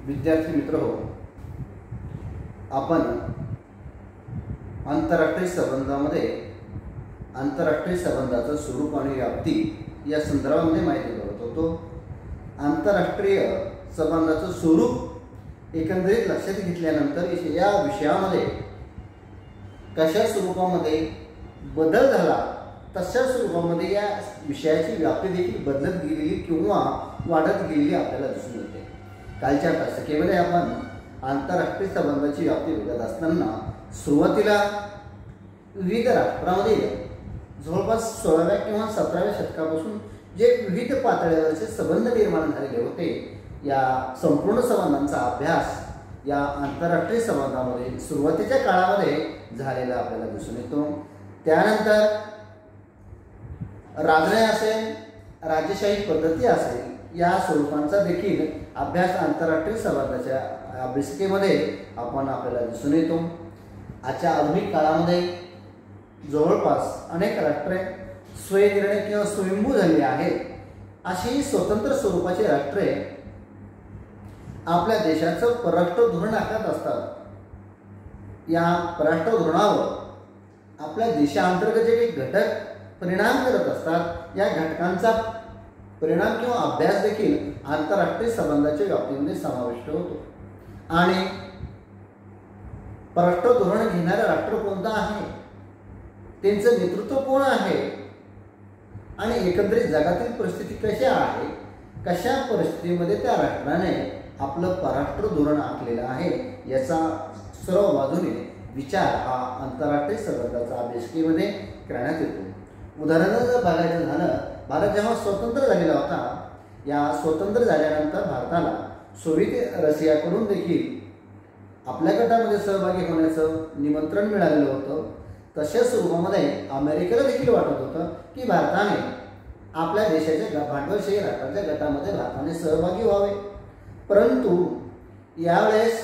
विद्यार्थी मित्र हो, आपण आंतरराष्ट्रीय संबंधामध्ये आंतरराष्ट्रीय संबंधाचं स्वरूप आणि व्याप्ती या संदर्भामध्ये माहिती करत होतो. आंतरराष्ट्रीय संबंधाचं स्वरूप एकंदरीत लक्षात घेतल्यानंतर या विषयामध्ये कशा स्वरूपामध्ये बदल झाला तशा स्वरूपामध्ये या विषयाची व्याप्ती देखील बदलत गेलेली किंवा वाढत गेलेली आपल्याला दिसून येते. कालच्या तासिकेमध्ये आपण आंतरराष्ट्रीय संबंधाची व्याप्ती बघत असताना सुरुवातीला विविध राष्ट्रांमध्ये जवळपास 16व्या किंवा 17व्या शतकापासून जे विविध पातळीवरचे संबंध निर्माण झालेले होते, या संपूर्ण संबंधांचा अभ्यास या आंतरराष्ट्रीय संबंधामध्ये सुरुवातीच्या काळामध्ये झालेला आपल्याला दिसून येतो. त्यानंतर राजनय असेल, राजेशाही पद्धती असेल, या स्वरूपांचा देखील अभ्यास आंतरराष्ट्रीय संबंधाच्या अभ्यासिकेमध्ये आपल्याला दिसून येतो. आजच्या आधुनिक काळामध्ये जवळपास अनेक राष्ट्रे स्वयंनिर्णय किंवा स्वयंभू झाली आहेत. अशी स्वतंत्र स्वरूपाची राष्ट्रे आपल्या देशाचं परराष्ट्र धोरण आखत असतात. या परराष्ट्र धोरणावर आपल्या देशांतर्गत जे काही घटक परिणाम करत असतात, या घटकांचा परिणाम किंवा अभ्यास देखील आंतरराष्ट्रीय संबंधाच्या व्याप्तीमध्ये समाविष्ट होतो. आणि परराष्ट्र धोरण घेणारं राष्ट्र कोणतं आहे, त्यांचं नेतृत्व कोण आहे आणि एकंदरीत जगातील परिस्थिती कशी आहे, कशा परिस्थितीमध्ये त्या राष्ट्राने आपलं परराष्ट्र धोरण आखलेलं आहे, याचा सर्व बाजूने विचार हा आंतरराष्ट्रीय संबंधाचा अभ्यासिकेमध्ये करण्यात येतो. उदाहरणार्थ जर बघायचं झालं, भारत जेव्हा स्वतंत्र झालेला होता, या स्वतंत्र झाल्यानंतर भारताला सोव्हिएत रशियाकडून देखील आपल्या गटामध्ये सहभागी होण्याचं निमंत्रण मिळालेलं होतं. तशाच स्वरूपामध्ये अमेरिकेला देखील वाटत होतं की भारताने आपल्या देशाच्या भांडवलशाही राष्ट्राच्या गटामध्ये भारताने सहभागी व्हावे. परंतु यावेळेस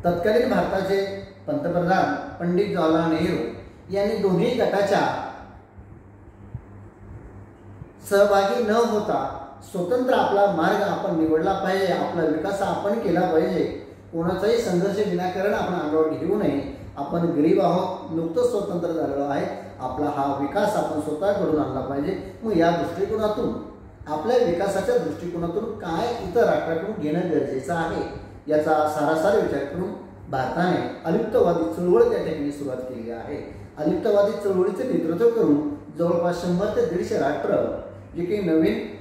तत्कालीन भारताचे पंतप्रधान पंडित जवाहरलाल नेहरू यांनी दोन्ही गटाच्या सहभागी न होता स्वतंत्र आपला मार्ग आपण निवडला पाहिजे, आपला विकास आपण केला पाहिजे, कोणाचाही संघर्ष विनाकारण आपण अंगावर घेऊ नये, आपण गरीब आहोत, नुकतंच स्वतंत्र झालेलो आहे, आपला हा विकास आपण स्वतः घडून आणला पाहिजे. मग या दृष्टिकोनातून आपल्या विकासाच्या दृष्टिकोनातून काय इतर राष्ट्राकडून घेणं गरजेचं आहे, याचा सारासार विचार करून भारताने अलिप्तवादी चळवळ त्या ठिकाणी सुरुवात केली आहे. अलिप्तवादी चळवळीचे नेतृत्व करून जवळपास 100 ते 150 राष्ट्र जे काही नवीन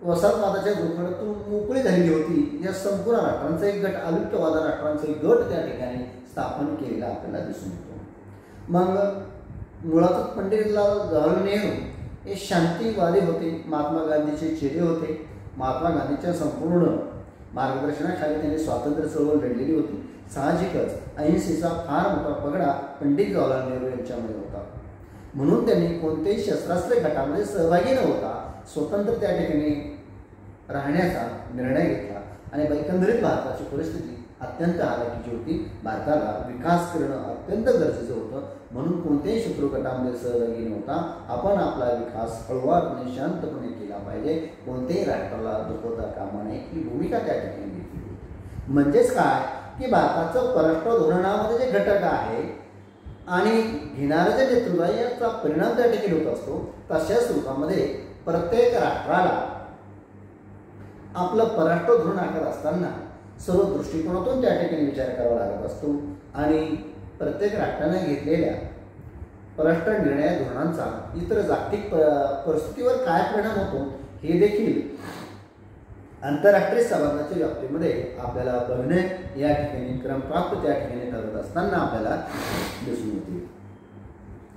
वसाहतवादाच्या जोखडातून मोकळी झालेली होती, या संपूर्ण राष्ट्रांचा एक गट, अलिप्तवाद राष्ट्रांचा एक गट त्या ठिकाणी स्थापन केलेला आपल्याला दिसून येतो. मग मुळातच पंडित जवाहरलाल नेहरू हे शांतीवादी होते, महात्मा गांधीचे चेले होते. महात्मा गांधीच्या संपूर्ण मार्गदर्शनाखाली त्यांनी स्वातंत्र्य चळवळ लढलेली होती. साहजिकच अहिंसेचा फार मोठा पगडा पंडित जवाहरलाल नेहरू यांच्यामध्ये होता. म्हणून त्यांनी कोणत्याही शस्त्रास्त्र गटामध्ये सहभागी न होता स्वतंत्र त्या ठिकाणी राहण्याचा निर्णय घेतला. आणि एकंदरीत भारताची परिस्थिती अत्यंत हालाकीची होती. भारताला विकास करणं अत्यंत गरजेचं होतं. म्हणून कोणत्याही शत्रू गटामध्ये सहभागी नव्हता. आपण आपला विकास हळूवारपणे शांतपणे केला पाहिजे, कोणत्याही राष्ट्राला दुखवता कामा नये ही भूमिका त्या ठिकाणी घेतली होती. म्हणजेच काय की भारताचं परराष्ट्र धोरणामध्ये जे घटक आहे आणि घेणारं जे नेतृत्व आहे, याचा परिणाम त्या ठिकाणी होत असतो. तशाच रूपामध्ये प्रत्येक राष्ट्राला आपलं परराष्ट्र धोरण आखत असताना सर्व दृष्टिकोनातून त्या ठिकाणी विचार करावा लागत असतो. आणि प्रत्येक राष्ट्राने घेतलेल्या परराष्ट्र निर्णय धोरणांचा इतर जागतिक परिस्थितीवर काय परिणाम होतो हे देखील आंतरराष्ट्रीय संबंधाच्या व्याप्तीमध्ये आपल्याला बघणे या ठिकाणी क्रमप्राप्त त्या ठिकाणी ठरत असताना आपल्याला दिसून येते.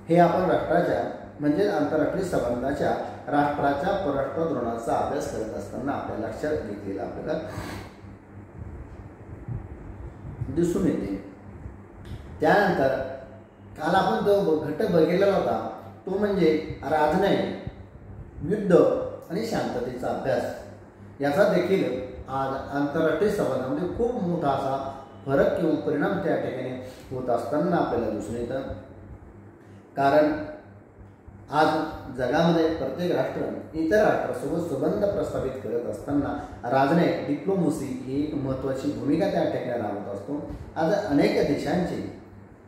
हे आपण राष्ट्राच्या म्हणजे आंतरराष्ट्रीय संबंधाच्या राष्ट्राच्या परराष्ट्र धोरणाचा अभ्यास करत असताना आपल्या लक्षात घेतलेला आपल्याला दिसून येते. त्यानंतर काल आपण जो घटक बघितलेला होता तो म्हणजे राजनय, युद्ध आणि शांततेचा अभ्यास. याचा देखील आज आंतरराष्ट्रीय संबंधामध्ये खूप मोठा असा फरक किंवा परिणाम त्या ठिकाणी होत असताना आपल्याला दिसून येतं. कारण आज जगामध्ये प्रत्येक राष्ट्र इतर राष्ट्रासोबत संबंध प्रस्थापित करत असताना राजनैतिक डिप्लोमसी ही एक महत्त्वाची भूमिका त्या ठिकाणी राबवत असतो. आज अनेक देशांचे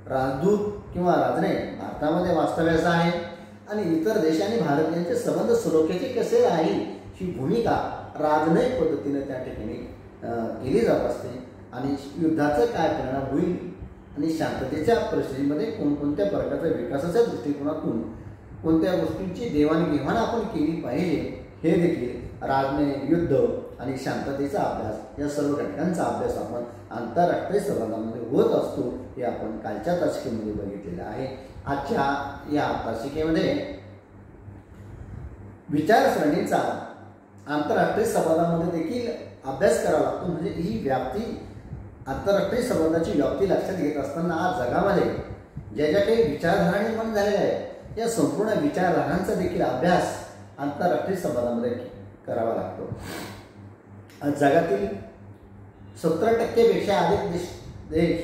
राजदूत किंवा राजनैतिक भारतामध्ये वास्तव्यास आहे आणि इतर देशांनी भारत यांचे संबंध सुरक्षेचे कसे राहील ही भूमिका राजनैतिक पद्धतीने त्या ठिकाणी केली जात असते. आणि युद्धाचा काय परिणाम होईल आणि शांततेच्या परिस्थितीमध्ये कोणकोणत्या प्रकारच्या विकासाच्या दृष्टिकोनातून कोणत्या गोष्टींची देवाणघेवाण आपण केली पाहिजे हे देखील राजनैतिक, युद्ध आणि शांततेचा अभ्यास या सर्व घटकांचा अभ्यास आपण आंतरराष्ट्रीय संबंधामध्ये होत असतो हे आपण कालच्या तासिकेमध्ये बघितलेलं आहे. आजच्या या तासिकेमध्ये विचारसरणीचा आंतरराष्ट्रीय संबंधामध्ये देखील अभ्यास करावा लागतो. म्हणजे ही व्याप्ती, आंतरराष्ट्रीय संबंधाची व्याप्ती लक्षात घेत असताना आज जगामध्ये ज्या ज्या काही विचारधारा निर्माण झालेल्या आहेत या संपूर्ण विचारधारांचा देखील अभ्यास आंतरराष्ट्रीय संबंधामध्ये करावा लागतो. आज जगातील 70% पेक्षा अधिक देश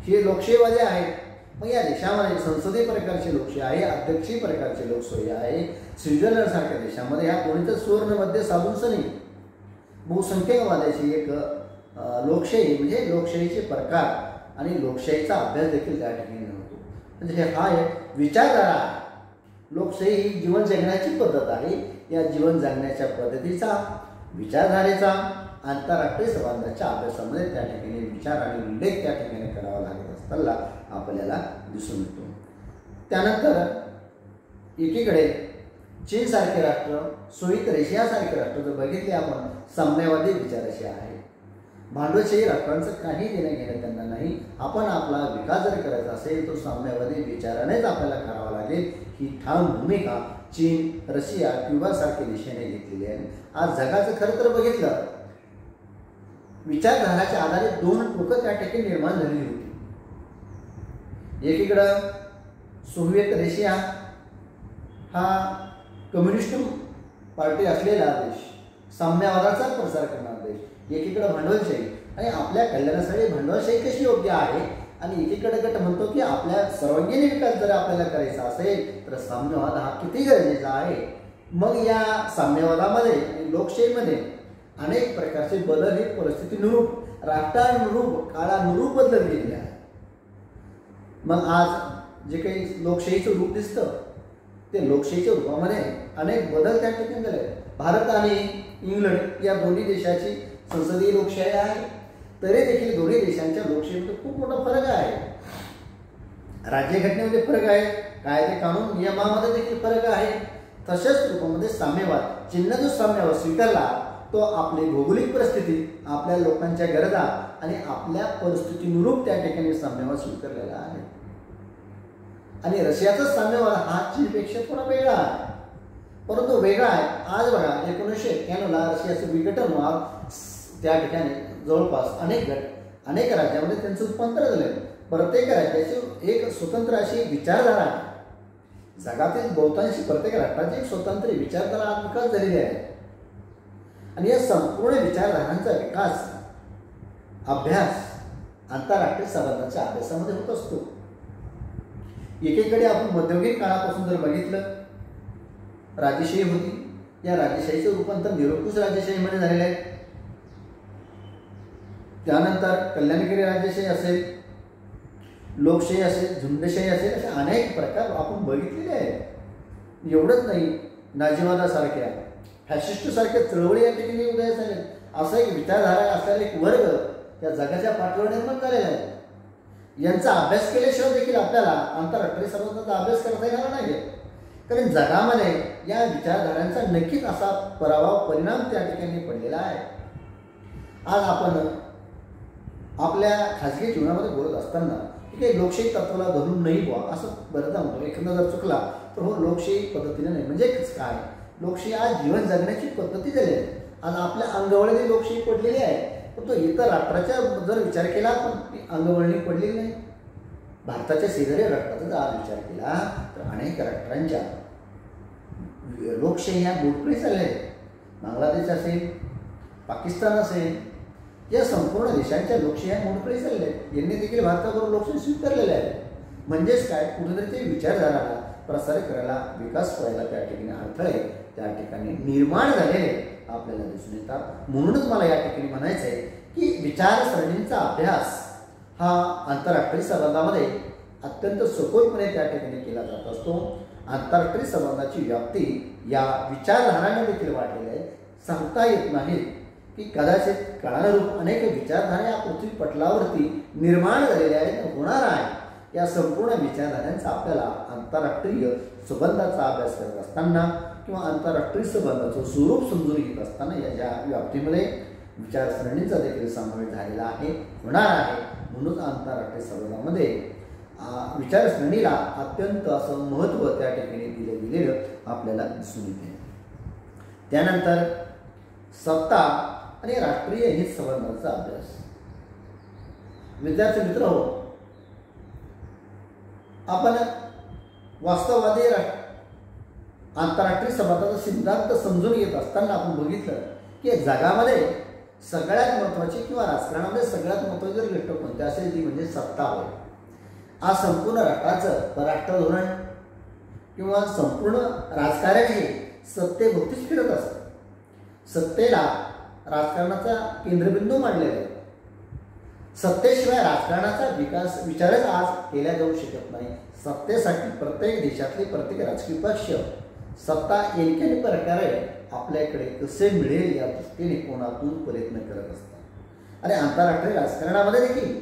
हे लोकशाहीवादी आहेत. मग या देशामध्ये संसदीय प्रकारची लोकशाही आहे, अध्यक्षीय प्रकारची लोकशाही आहे. स्वित्झर्लंड सारख्या देशामध्ये या कोणीचं सुवर्ण मध्य साधूनच नाही, बहुसंख्यकवादाची एक लोकशाही म्हणजे लोकशाहीचे प्रकार आणि लोकशाहीचा अभ्यास देखील त्या ठिकाणी होतो. म्हणजे हा एक विचारधारा आहे. लोकशाही ही जीवन जगण्याची पद्धत आहे. या जीवन जगण्याच्या पद्धतीचा, विचारधारेचा आंतरराष्ट्रीय संबंधाच्या अभ्यासामध्ये त्या ठिकाणी विचार आणि उल्लेख त्या ठिकाणी करावा लागत असताना आपल्याला दिसून येतो. त्यानंतर एकीकडे चीनसारखे राष्ट्र, सोव्हिएत रशियासारखे राष्ट्र जर बघितले आपण साम्यवादी विचाराशी आहे. भांडवलशाही राष्ट्रांचं काही देणं घेणं त्यांना नाही. आपण आपला विकास जर करायचा असेल तर साम्यवादी विचारानेच आपल्याला करावा लागेल. ही ठाम भूमिका चीन, रशिया, क्युबासारख्या देशाने घेतलेली आहे. आज जगाचं खरं तर बघितलं विचारधाराच्या आधारे दोन टोकं त्या ठिकाणी निर्माण झालेली होती. एकीकडं सोव्हिएत रशिया हा कम्युनिस्ट पार्टी असलेला देश, साम्यवादाचा प्रसार करणारा देश, एकीकडे भांडवलशाही आणि आपल्या कल्याणासाठी भांडवलशाही कशी योग्य आहे आणि एकीकडे गट म्हणतो की आपल्या सर्वांगीण विकास जर आपल्याला करायचा असेल तर साम्यवाद हा किती गरजेचा आहे. मग या साम्यवादामध्ये आणि लोकशाहीमध्ये अनेक प्रकारचे बदल हे परिस्थितीनुरूप, राष्ट्रानुरूप, काळानुरूप बदल गेलेले आहे. मग आज जे काही लोकशाहीचं रूप दिसतं ते लोकशाहीच्या रूपामध्ये अनेक बदल त्या ठिकाणी झाले. भारत आणि इंग्लंड या दोन्ही देशाची संसदीय लोकशाही आहे, तरी देखील दोन्ही देशांच्या लोकशाहीमध्ये खूप मोठा फरक आहे. राज्यघटनेमध्ये फरक आहे, कायदे कानून नियमामध्ये देखील फरक आहे. तशाच रूपामध्ये साम्यवाद, चिन्ह जो साम्यवाद स्वीकारला तो आपली भौगोलिक परिस्थिती, आपल्या लोकांच्या गरजा आणि आपल्या परिस्थितीनुरूप त्या ठिकाणी साम्यवाद स्वीकारलेला आहे. आणि रशियाचा साम्यवाद हा चीनपेक्षा थोडा वेगळा आहे, परंतु वेगळा आहे. आज बघा 1991ला रशियाचं विघटन व्हावं त्या ठिकाणी जवळपास अनेक राज्यामध्ये त्यांचं रूपांतर झालं. प्रत्येक राज्याची एक स्वतंत्र अशी विचारधारा आहे. जगातील बहुतांशी प्रत्येक राष्ट्राची एक स्वतंत्र विचारधारा आज विकास झालेली आहे. आणि या संपूर्ण विचारधारांचा विकास, अभ्यास आंतरराष्ट्रीय संबंधांच्या अभ्यासामध्ये होत असतो. एकीकडे आपण मध्ययुगीन काळापासून जर बघितलं राजेशाही होती. या राजेशाहीचं रूपांतर निरंकुश राजेशाहीमध्ये झालेलं आहे. त्यानंतर कल्याणकारी राजेशाही असेल, लोकशाही असेल, झुंडशाही असेल, असे अनेक प्रकार आपण बघितलेले आहेत. एवढंच नाही, नाझीवादासारख्या, फॅशिस्टसारख्या चळवळी या ठिकाणी उदयास झाले. असा एक विचारधारा असलेला एक वर्ग या जगाच्या पाठीवर निर्माण झालेला आहे. यांचा अभ्यास केल्याशिवाय देखील आपल्याला आंतरराष्ट्रीय संबंधाचा अभ्यास करता येणार नाही. कारण जगामध्ये या विचारधारांचा नक्कीच असा परिणाम त्या ठिकाणी पडलेला आहे. आज आपण आपल्या खाजगी जीवनामध्ये बोलत असताना ठीक आहे लोकशाही तत्वाला धरून नाही बुवा असं बरेचदा म्हणतो. एखादा जर चुकला तर हो लोकशाही पद्धतीने नाही, म्हणजे काय लोकशाही आज जीवन जगण्याची पद्धती झाली आहे. आज आपल्या अंगवळणी लोकशाही पडलेली आहे, पण तो इतर राष्ट्राचा जर विचार केला पण ती अंगवळणी पडलेली नाही. भारताच्या शेजारी राष्ट्राचा जर आज विचार केला तर अनेक राष्ट्रांच्या लोकशाही ह्या मोडकळी झाल्या आहेत. बांगलादेश असेल, पाकिस्तान असेल, या संपूर्ण देशांच्या लोकशाही मोडकळी झालेल्या आहेत. यांनी देखील भारताबरोबर लोकशाही स्वीकारलेल्या आहे. म्हणजेच काय, कुठेतरी ते विचारधाराला प्रसारित करायला, विकास व्हायला त्या ठिकाणी अडथळे त्या ठिकाणी निर्माण झालेले आपल्याला दिसून येतात. म्हणूनच मला या ठिकाणी म्हणायचं आहे की विचारसरणींचा अभ्यास हा आंतरराष्ट्रीय संबंधामध्ये अत्यंत सखोलपणे त्या ठिकाणी केला जात असतो. आंतरराष्ट्रीय संबंधाची व्याप्ती या विचारधाराने देखील वाढलेली आहे. सांगता येत नाही की कदाचित काळानुरूप अनेक विचारधारा या पृथ्वी पटलावरती निर्माण झालेल्या आहेत, होणार आहे. या संपूर्ण विचारधारांचा आपल्याला आंतरराष्ट्रीय संबंधाचा अभ्यास करत असताना किंवा आंतरराष्ट्रीय संबंधाचं स्वरूप समजून घेत असताना याच्या व्याप्तीमध्ये विचारसरणींचा देखील समावेश झालेला आहे, होणार आहे. म्हणून आंतरराष्ट्रीय संबंधामध्ये विचारसरणीला अत्यंत असं महत्त्व त्या ठिकाणी दिलेलं आपल्याला दिसून येते. त्यानंतर सत्ता आणि राष्ट्रीय हित संबंधांचा अभ्यास. विद्यार्थी मित्र हो, आपण वास्तववादी आंतरराष्ट्रीय संबंधाचा सिद्धांत समजून घेत असताना आपण बघितलं की जगामध्ये सगळ्यात महत्त्वाची किंवा राजकारणामध्ये सगळ्यात महत्त्वाची जर गोष्ट कोणती असेल ती म्हणजे सत्ता होय. आज संपूर्ण राष्ट्राचं परराष्ट्र धोरण किंवा संपूर्ण राजकारण हे सत्तेभोवतीच फिरत असतं. सत्तेला राजकारणाचा केंद्रबिंदू मानलेला आहे. सत्तेशिवाय राजकारणाचा विचारच आज केला जाऊ शकत नाही. सत्तेसाठी प्रत्येक देशातले प्रत्येक राजकीय पक्ष सत्ता एकेक प्रकारे आपल्याकडे कसे मिळेल या दृष्टीने कोणातून प्रयत्न करत असतात. आणि आंतरराष्ट्रीय राजकारणामध्ये देखील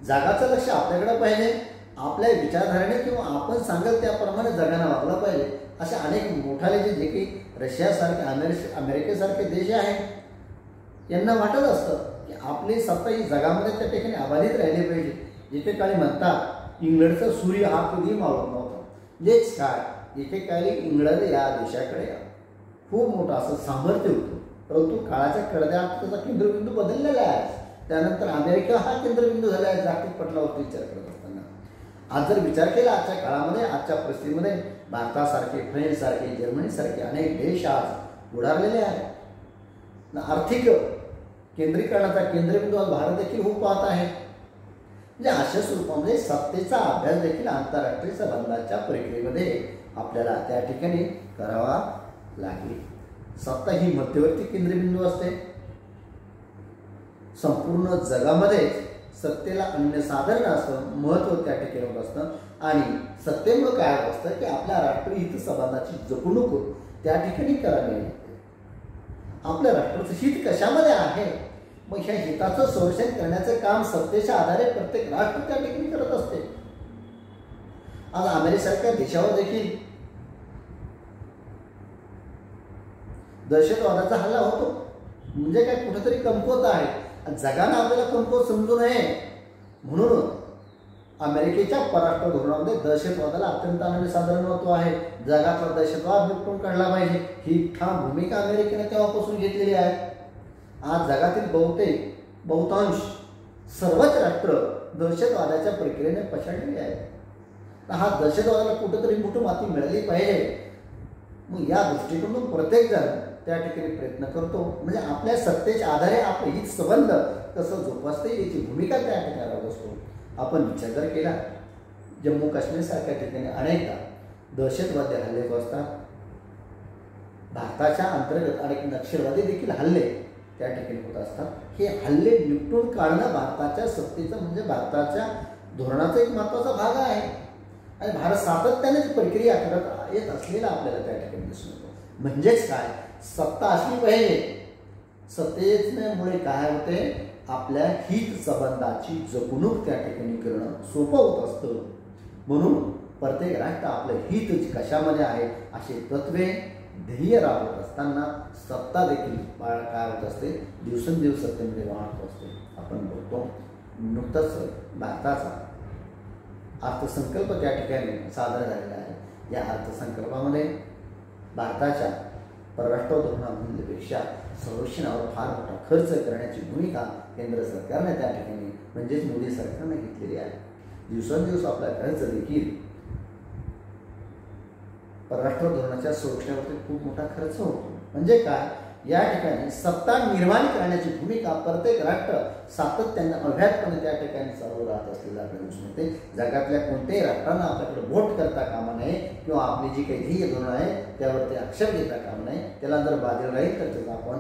जगाचं लक्ष आपल्याकडे पाहिजे, आपल्या विचारधारेने किंवा आपण सांगेल त्याप्रमाणे जगानं वागलं पाहिजे. अशा अनेक मोठाले जे काही रशियासारखे अमेरिकेसारखे देश आहेत यांना वाटत असतं की आपली सत्ता ही जगामध्ये त्या ठिकाणी अबाधित राहिली पाहिजे. जिथे काळी म्हणतात इंग्लंडचा सूर्य हा कधी मावळत नव्हता. म्हणजेच काय, एकेकाळी इंग्लंड या देशाकडे खूप मोठं असं सामर्थ्य होतं, परंतु काळाच्या कडद्यात त्याचा केंद्रबिंदू बदललेला आहे. त्यानंतर अमेरिका हा केंद्रबिंदू झाला आहे जागतिक पटलावरती विचार करत असताना. आज जर विचार केला आजच्या काळामध्ये, आजच्या परिस्थितीमध्ये भारतासारखे, फ्रान्ससारखे, जर्मनीसारखे अनेक देश आज उडारलेले आहेत. आर्थिक केंद्रीकरणाचा केंद्रबिंदू आज भारत देखील होऊ पाहत आहे. म्हणजे अशा स्वरूपामध्ये सत्तेचा अभ्यास देखील आंतरराष्ट्रीय संबंधाच्या प्रक्रियेमध्ये आपल्याला त्या ठिकाणी करावा लागेल. सत्ता ही मध्यवर्ती केंद्रबिंदू असते. संपूर्ण जगामध्ये सत्तेला अन्यसाधारण असं महत्त्व त्या ठिकाणी होत असतं. आणि सत्तेमुळे काय होत असतं की आपल्या राष्ट्रीय हित संबंधाची जपणूक त्या ठिकाणी करावी लागते. आपल्या राष्ट्राचं हित कशामध्ये आहे, मग ह्या हिताचं संरक्षण करण्याचं काम सत्तेच्या आधारे प्रत्येक राष्ट्र त्या ठिकाणी करत असते. आज अमेरिकेसारख्या देशावर देखील दहशतवादाचा हल्ला होतो. म्हणजे काय, कुठेतरी कमकुवत आहे. जगानं आपल्याला कमकुवत समजू नये म्हणून अमेरिकेच्या परराष्ट्र धोरणामध्ये दहशतवादाला अत्यंत अन्यसाधारण महत्त्व आहे. जगातला दहशतवाद निपटून काढला पाहिजे ही ठाम भूमिका अमेरिकेने तेव्हापासून घेतलेली आहे. आज जगातील बहुतांश सर्वच राष्ट्र दहशतवादाच्या प्रक्रियेने पछाडलेले आहेत. हा दहशतवादाला कुठेतरी मोठी माती मिळाली पाहिजे. मग या दृष्टिकोनातून प्रत्येक जण त्या ठिकाणी प्रयत्न करतो. म्हणजे आपल्या सत्तेच्या आधारे आपले हित संबंध कसं जोपासता येईल याची भूमिका त्या ठिकाणी राहत असतो. आपण विचार जर केला, जम्मू काश्मीरसारख्या ठिकाणी अनेकदा दहशतवादी हल्ले होत असतात. भारताच्या अंतर्गत अनेक नक्षलवादी देखील हल्ले त्या ठिकाणी होत असतात. हे हल्ले निपटून काढणं भारताच्या सत्तेचं म्हणजे भारताच्या धोरणाचा एक महत्त्वाचा भाग आहे. आणि भारत सातत्याने प्रक्रिया करत येत असलेला आपल्याला त्या ठिकाणी दिसून येतो. म्हणजेच काय, सत्ता असली पाहिजे. सत्तेमुळे काय होते, आपल्या हित संबंधाची जपणूक त्या ठिकाणी करणं सोपं होत असतं. म्हणून प्रत्येक राष्ट्र आपलं हित कशामध्ये आहे असे तत्वे ध्येय राबवत असताना सत्ता देखील काय होत असते, दिवसेंदिवस सत्तेमध्ये वाढत असते. आपण बघतो नुकताच भारताचा अर्थसंकल्प त्या ठिकाणी सादर झालेला आहे. या अर्थसंकल्पामध्ये भारताच्या परराष्ट्र धोरणापेक्षा संरक्षणावर फार मोठा खर्च करण्याची भूमिका केंद्र सरकारने त्या ठिकाणी म्हणजेच मोदी सरकारने घेतलेली आहे. दिवसेंदिवस आपला खर्च देखील परराष्ट्र धोरणाच्या संरक्षणावरती खूप मोठा खर्च होतो. म्हणजे काय, या ठिकाणी सत्ता निर्माण करण्याची भूमिका प्रत्येक राष्ट्र सातत्याने अव्याहतपणे त्या ठिकाणी चालू राहत असलेलं आपल्याला दिसून येते. जगातल्या कोणत्याही राष्ट्रांना आपल्याकडे वोट करता कामा नये किंवा आपली जी काही ध्येय धोरण आहे त्यावरती आक्षेप घेता कामा नये. त्याला जर बाधित राहील तर त्याचा आपण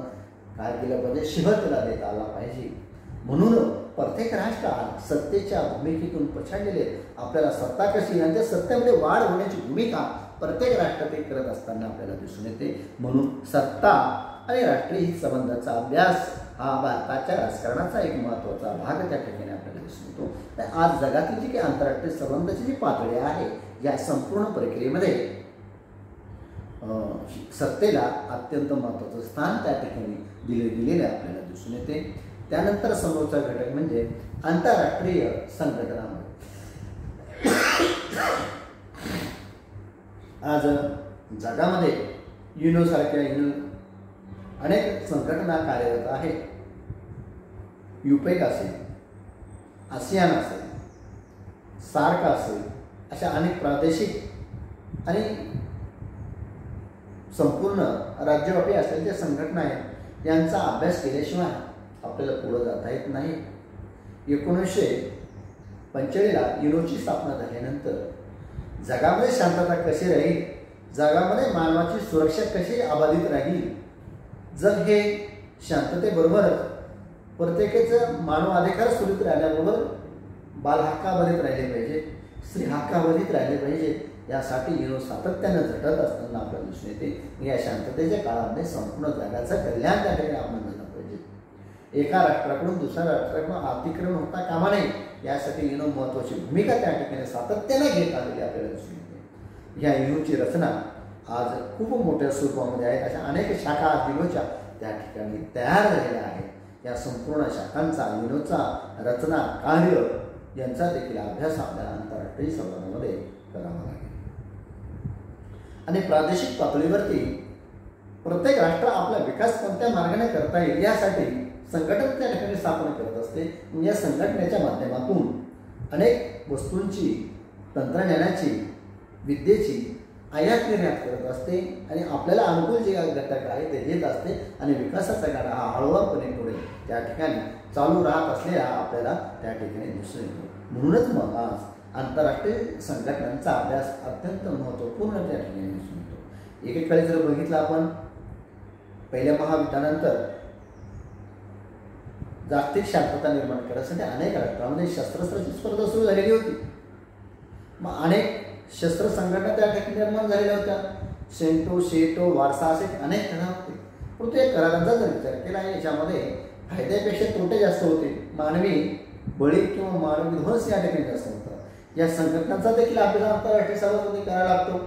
काय केलं पाहिजे, शिव त्याला देता आला पाहिजे. म्हणून प्रत्येक राष्ट्र सत्तेच्या भूमिकेतून पछाडलेले आपल्याला सत्ता कशी आणि त्या सत्तेमध्ये वाढ होण्याची भूमिका प्रत्येक राष्ट्र ते करत असताना आपल्याला दिसून येते. म्हणून सत्ता आणि राष्ट्रीय हित संबंधाचा अभ्यास हा भारताच्या राजकारणाचा एक महत्त्वाचा भाग त्या ठिकाणी आपल्याला दिसून येतो. आज जगातील जी काही आंतरराष्ट्रीय संबंधाची जी पातळी आहे या संपूर्ण प्रक्रियेमध्ये सत्तेला अत्यंत महत्त्वाचं स्थान त्या ठिकाणी गेलेले आपल्याला दिसून येते. त्यानंतर समोरचा घटक म्हणजे आंतरराष्ट्रीय संघटनामध्ये आज जगामध्ये युनोसारख्या अनेक संघटना कार्यरत आहेत. युपेक असेल, आसियान असेल, सार्क असेल, अशा अनेक प्रादेशिक आणि संपूर्ण राज्यव्यापी असलेल्या ज्या संघटना आहेत यांचा अभ्यास केल्याशिवाय आपल्याला पुढे जाता येत नाही. 1945ला युनोची स्थापना झाल्यानंतर जगामध्ये शांतता कशी राहील, जगामध्ये मानवाची सुरक्षा कशी अबाधित राहील, जग हे शांततेबरोबरच प्रत्येकाचं मानव अधिकार सुरळीत राहिल्याबरोबर बालहक्क अबाधित राहिले पाहिजे, स्त्री हक्क अबाधित राहिले पाहिजे, यासाठी युनो सातत्यानं झटत असताना आपल्याला दिसून येते. या शांततेच्या काळामध्ये संपूर्ण जगाचं कल्याण त्या ठिकाणी आपण झालं पाहिजे. एका राष्ट्राकडून दुसऱ्या राष्ट्राकडून अतिक्रमण होता कामा नये यासाठी युनो महत्त्वाची भूमिका त्या ठिकाणी सातत्याने घेत आलेली आपल्याला दिसून येते. या युनोची रचना आज खूप मोठ्या स्वरूपामध्ये आहेत. अशा अनेक शाखा युनोच्या त्या ठिकाणी तयार झालेल्या आहेत. या संपूर्ण शाखांचा युनोचा रचना कार्य यांचा देखील अभ्यास आपल्याला आंतरराष्ट्रीय संबंधामध्ये करावा लागेल. आणि प्रादेशिक पातळीवरती प्रत्येक राष्ट्र आपला विकास कोणत्या मार्गाने करता येईल यासाठी संघटना त्या ठिकाणी स्थापन करत असते. या संघटनेच्या माध्यमातून अनेक वस्तूंची, तंत्रज्ञानाची, विद्येची आयात निर्यात करत असते आणि आपल्याला अनुकूल जे घटक आहे ते देत असते आणि विकासाचा गाडा हा हळूवारपणे पुढे त्या ठिकाणी चालू राहत असलेला आपल्याला त्या ठिकाणी दिसून येतो. म्हणूनच मग आज आंतरराष्ट्रीय संघटनांचा अभ्यास अत्यंत महत्त्वपूर्ण त्या ठिकाणी दिसून येतो. एकेकाळी जर बघितलं आपण पहिल्या महायुद्धानंतर जागतिक शांतता निर्माण करण्यासाठी अनेक राष्ट्रांमध्ये शस्त्रास्त्राची स्पर्धा सुरू झालेली होती. मग अनेक शस्त्र संघटना त्या ठिकाणी निर्माण झालेल्या होत्या. सेंटो, शेटो, वारसा असे अनेक करार होते. परंतु या करारांचा जर विचार केला याच्यामध्ये फायद्यापेक्षा तोटे जास्त होते. मानवी बळी किंवा मानवी ध्वंस या ठिकाणी जास्त होता. या संघटनांचा देखील आपल्याला आंतरराष्ट्रीय स्तरावरती करायला लागतो.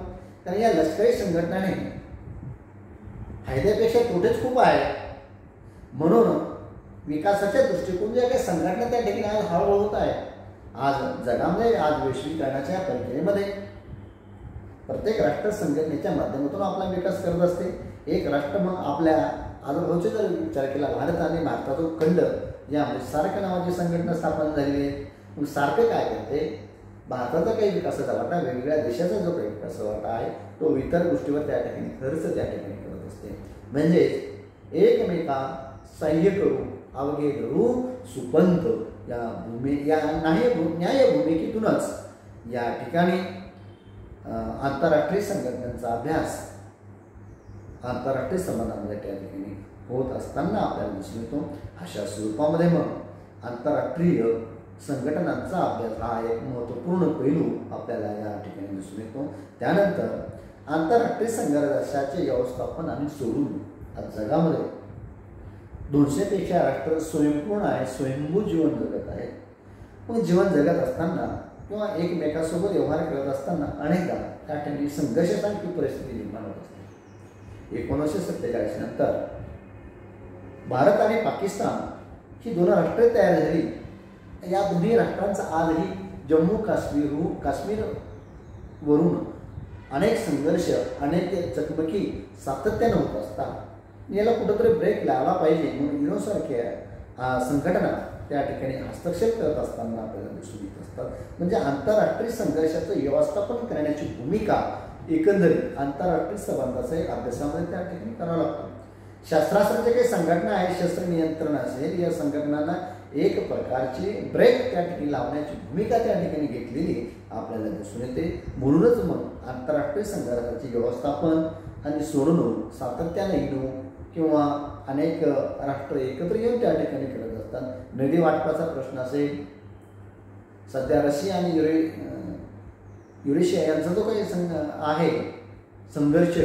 कारण या लष्करी संघटनाने फायद्यापेक्षा तोटेच खूप आहे. म्हणून विकासाच्या दृष्टिकोन ज्या काही संघटना त्या ठिकाणी आज हळूहळू होत आहे. आज जगामध्ये आज वैश्विकरणाच्या प्रक्रियेमध्ये प्रत्येक राष्ट्र संघटनेच्या माध्यमातून आपला विकास करत असते. एक राष्ट्र मग आपल्या आजूबाजूचा जर विचार केला भारत आणि भारताचा खंड यामध्ये सार्क नावाची संघटना स्थापन झालेली आहे. मग सार्क काय करते, भारताचा काही विकासाचा वाटा, वेगवेगळ्या देशाचा जो काही विकासाचा वाटा आहे तो इतर गोष्टीवर त्या ठिकाणी खर्च त्या ठिकाणी करत असते. म्हणजे एकमेका सहाय्य करू अवघे धरू सुपंत या न्याय भूमिकेतूनच या ठिकाणी आंतरराष्ट्रीय संघटनांचा अभ्यास आंतरराष्ट्रीय संबंधांमध्ये त्या ठिकाणी होत असताना आपल्याला दिसून येतो. अशा स्वरूपामध्ये मग आंतरराष्ट्रीय संघटनांचा अभ्यास हा एक महत्त्वपूर्ण पैलू आपल्याला या ठिकाणी दिसून येतो. त्यानंतर आंतरराष्ट्रीय संघर्षाचे व्यवस्थापन आणि सोडून आज जगामध्ये 200पेक्षा राष्ट्र स्वयंपूर्ण आहे, स्वयंभू जीवन जगत आहेत. मग जीवन जगत असताना किंवा एकमेकांसोबत व्यवहार करत असताना अनेकदा त्या ठिकाणी संघर्षासारखी परिस्थिती निर्माण होत असते. 1947 नंतर भारत आणि पाकिस्तान ही दोन राष्ट्रे तयार झाली. या दोन्ही राष्ट्रांचा आजही जम्मू काश्मीरवरून अनेक संघर्ष, अनेक चकमकी सातत्यानं होत असतात. याला कुठंतरी ब्रेक लावला पाहिजे म्हणून युनोसारख्या संघटना त्या ठिकाणी हस्तक्षेप करत असताना आपल्याला दिसून येत असतात. म्हणजे आंतरराष्ट्रीय संघर्षाचं व्यवस्थापन करण्याची भूमिका एकंदरीत आंतरराष्ट्रीय संबंधाचा एक अभ्यासामध्ये त्या ठिकाणी करावं लागतं. शस्त्रास्त्राच्या काही संघटना आहेत, शस्त्र नियंत्रण असेल, या संघटनांना एक प्रकारची ब्रेक त्या ठिकाणी लावण्याची भूमिका त्या ठिकाणी घेतलेली आपल्याला दिसून येते. म्हणूनच मग आंतरराष्ट्रीय संघर्षाचे व्यवस्थापन आणि सोडवणूक सातत्याने येणं किंवा अनेक राष्ट्र एकत्र येऊन त्या ठिकाणी करत असतात. नदी वाटपाचा प्रश्न असेल, सध्या रशिया आणि युरेशिया यांचा जो काही आहे संघर्ष,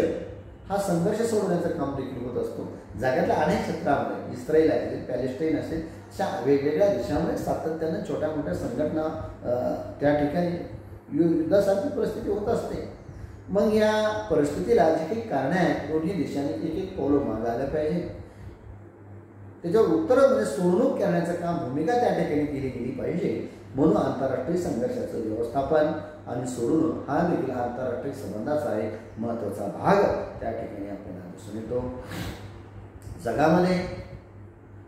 हा संघर्ष सोडवण्याचं काम देखील होत असतो. जगातल्या अनेक क्षेत्रामध्ये इस्रायल असेल, पॅलेस्टाईन असेल, अशा वेगवेगळ्या देशांमध्ये सातत्यानं छोट्या मोठ्या संघटना त्या ठिकाणी युद्धासारखी परिस्थिती होत असते. मग या परिस्थितीला जी काही कारणे आहेत, दोन्ही देशांनी एक एक पावलं मागे आलं पाहिजे. त्याच्यावर उत्तर म्हणजे सोडवणूक करण्याचं काम, भूमिका त्या ठिकाणी केली गेली पाहिजे. म्हणून आंतरराष्ट्रीय संघर्षाचं व्यवस्थापन आणि सोडवणूक हा देखील आंतरराष्ट्रीय संबंधाचा एक महत्त्वाचा भाग त्या ठिकाणी आपल्याला दिसून येतो. जगामध्ये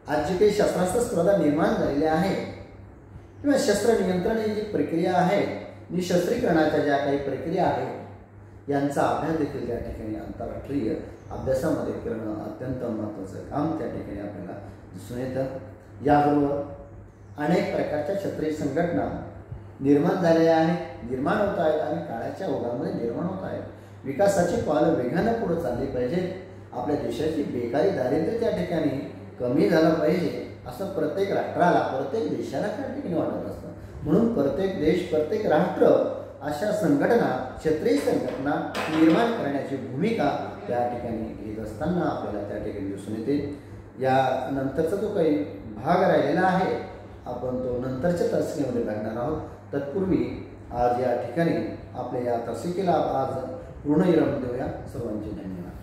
आज जी काही शस्त्रास्त्र स्पर्धा निर्माण झालेल्या आहेत किंवा शस्त्र नियंत्रण ही जी प्रक्रिया आहे, निशस्त्रीकरणाच्या ज्या काही प्रक्रिया आहेत, यांचा अभ्यास देखील त्या ठिकाणी आंतरराष्ट्रीय अभ्यासामध्ये करणं अत्यंत महत्त्वाचं काम त्या ठिकाणी आपल्याला दिसून येतं. याबरोबर अनेक प्रकारच्या क्षत्रिय संघटना निर्माण झालेल्या आहेत, निर्माण होत आहेत आणि काळाच्या ओघामध्ये निर्माण होत आहेत. विकासाची पावलं वेगानं पुढे चालली पाहिजे. आपल्या देशाची बेकारी, दारिद्र्य त्या ठिकाणी कमी झालं पाहिजे असं प्रत्येक राष्ट्राला, प्रत्येक देशाला त्या ठिकाणी वाटत असतं. म्हणून प्रत्येक देश, प्रत्येक राष्ट्र अशा संघटना, क्षत्रिय संघटना निर्माण करण्याची भूमिका त्या ठिकाणी घेत असताना आपल्याला त्या ठिकाणी दिसून येते. या नंतरचा जो काही भाग राहिलेला आहे, आपण तो नंतरच्या तासिकेमध्ये बघणार आहोत. तत्पूर्वी आज या ठिकाणी आपल्या या तासिकेला आज पूर्ण विराम देऊया. सर्वांचे धन्यवाद.